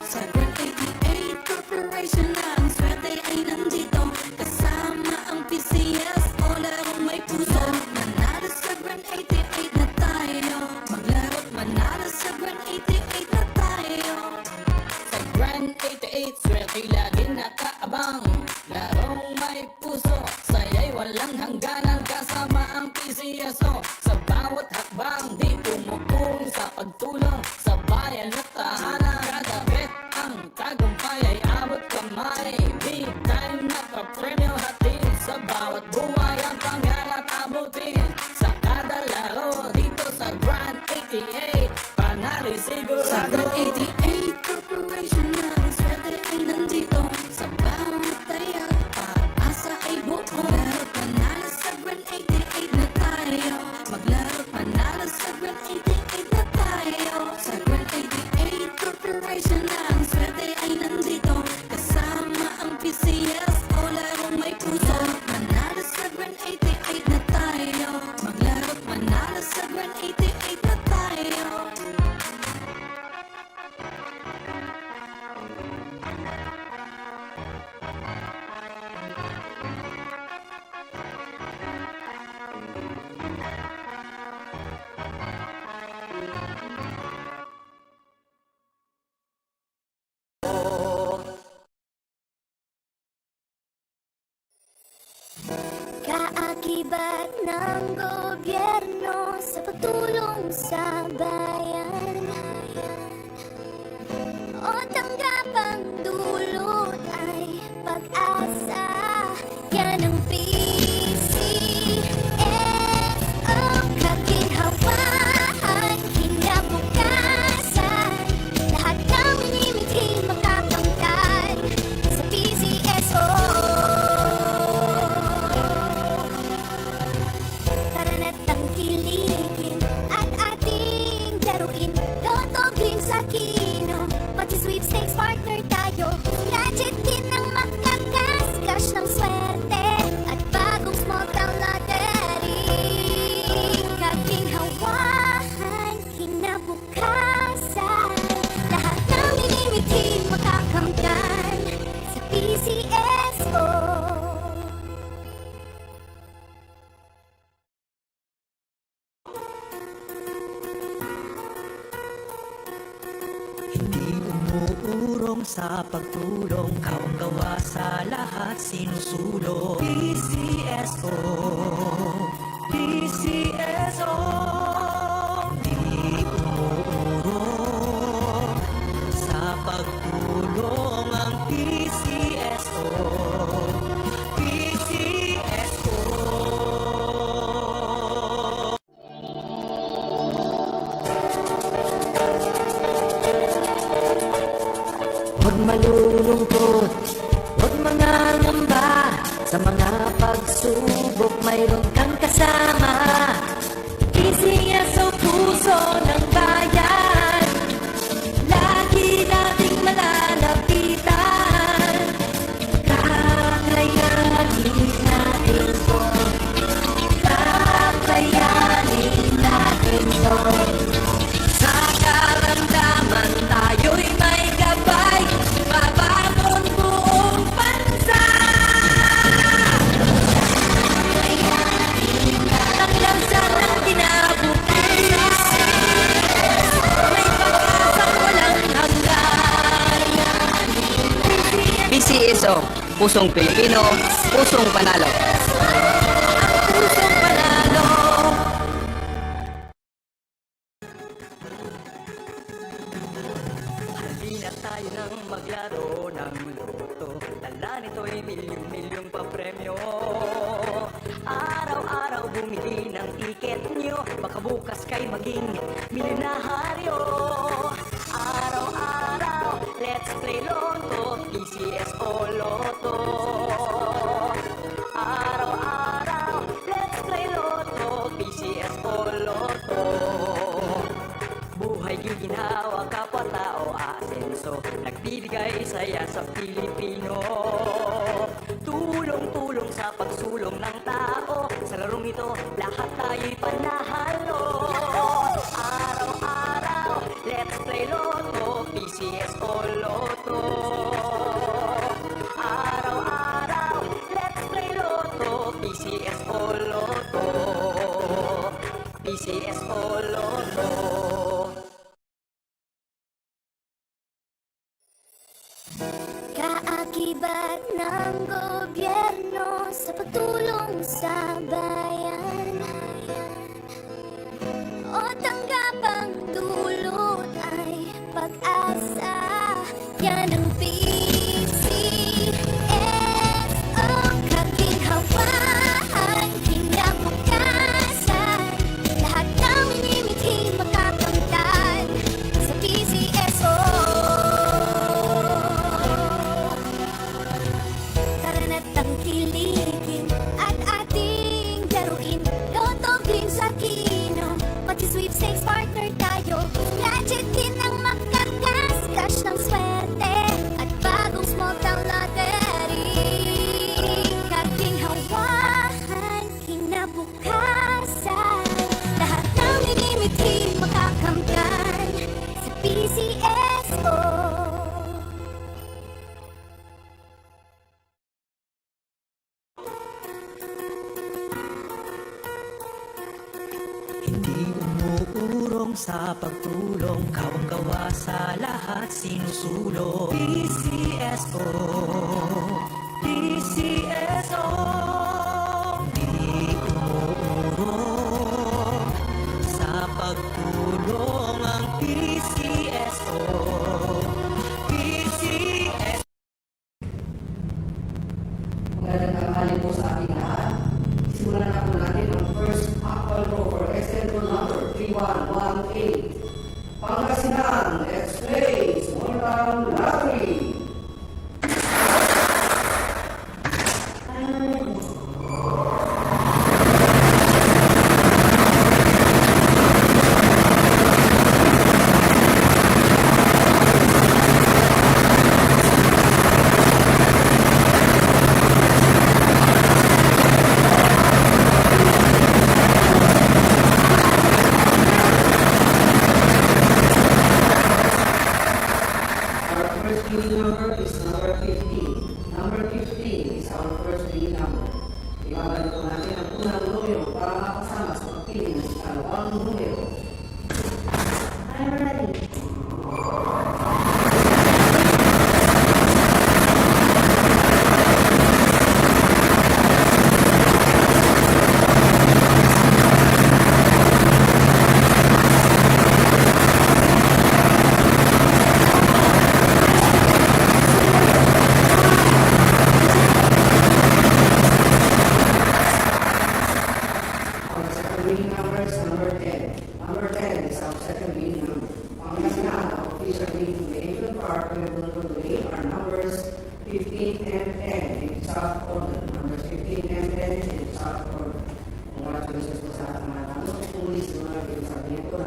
Sa Brand 88 Corporation na ang swerte ay nandito. Kasama ang PCS o larong may puso. Manalo sa Brand 88 na tayo. Maglaro't manalo sa Brand 88 na tayo. Sa Brand 88 swerte lagi nakaabang. Larong may puso, saya'y walang hangganan. Kasama ang PCSO sa bawat hakbang. Di tumukong sa pagtulong sa bayan at tahanan. Kada bet ang tagumpay ay abot kamay. Big time na papremyo hatid. Sa bawat buhay ang pangarap abutin. Sa kada laro dito sa Brand 88 panalo sigurado. Sa Brand 88 Corporation na ang swerte ay nandito. Sa bawat taya pag-asa ay buo. Maglaro't manalo sa Brand 88 na tayo. Maglaro't manalo sa Brand 88 na tayo. Sa Brand 88 Corporation na ang swerte ay nandito. Kasama ang PCS o larong may puso. Manalo sa Brand 88 na tayo. Maglaro't manalo sa Brand 88 na tayo. Kaakibat ng gobyerno sa pagtulong sa bayan o tanggapang dulot ay pag-asa. Yan ang PCSO, kaginhawaan, kinabukasan. Lahat ng minimiting makakamtan sa PCSO. Tara na't tangkilikin at ating laruin. Lotto, Green sa Kino, pati sweepstakes partner tayo. Gadget din ang makagasgas ng swerte at bagong small town lottery. Kaginhawahan, kinabukasan. Lahat ng minimiting makakamtan sa PCSO. Hindi umuurong sa pagtulong, kawang gawa sa lahat sinusulong. PCSO, PCSO. Hindi umuurong sa pagtulong ang PCSO, PCSO. Huwag malulungkot, huwag mangangamba. Sa mga pagsubok mayroon kang kasama. PCSO, puso ng bayan, lagi nating malalapitan. Kakayanin natin to, kakayanin natin to. Sa karamdaman tayo'y may gabay, babangon buong bansa. Taklansan ng kinabukasan, may pag-asang walang hanggan. PCSO, pusong Pilipino, pusong panalo. Ang pusong panalo. Halina tayo nang maglaro ng loto. Dala nito'y milyong-milyong papremyo. Araw-araw bumili ng tiket nyo, baka bukas kay maging milyonaryo. Araw-araw, let's play Lotto, PCSO Lotto. Araw-araw, let's play Lotto, PCSO Lotto. Buhay giginhawa, kapwa-tao asenso, nagbibigay saya sa Pilipino. Tulong-tulong sa pagsulong ng tao, sa larong ito lahat tayo'y panahalo. Araw-araw, let's play Lotto, PCSO PCS o Lotto. Araw-araw, let's play Lotto. PCS o Lotto. PCS o Lotto. Kaakibat ng gobyerno sa pagtulong sa bayan o tanggapang dulot ay pag-asa. Yan ang PCS o kaginhawahan, kinabukasan. Lahat ng minimiting makakamtan sa PCSO. Tara na't tangkilikin at ating laruin. Lotto din sa kino, pati sweepstakes partner tayo. Gadget din ang makakas, cash ng swerte at bagong small town lottery. Kaginhawahan, kinabukasan. Lahat ng minimiting makakamtan sa PCSO. Hindi umuurong sa pagtulong, kawang-gawa sa lahat sinusulong. PCSO, PCSO. Hindi umuurong sa pagtulong ang PCSO. PCSO. Magandang tanghali po sa ating lahat. Simulan na po natin ang first actual row for extended number 3118. Pangasinan, let's play Small Town Lottery. Our first winning number is number 15. Number 15 is our first winning number. Ibabalik po natin ang unang numero para makasama sa pagpili ng ikalawang numero. I'm ready. Our second winning number is number 10. Number 10 is our second winning number. Pangasinan, our official winning donation for our available today are numbers 15 and 10 in South order. Numbers 15 and 10 in South order. Congratulations po sa ating mga tanong. Pulis na mga pinagsabi nito.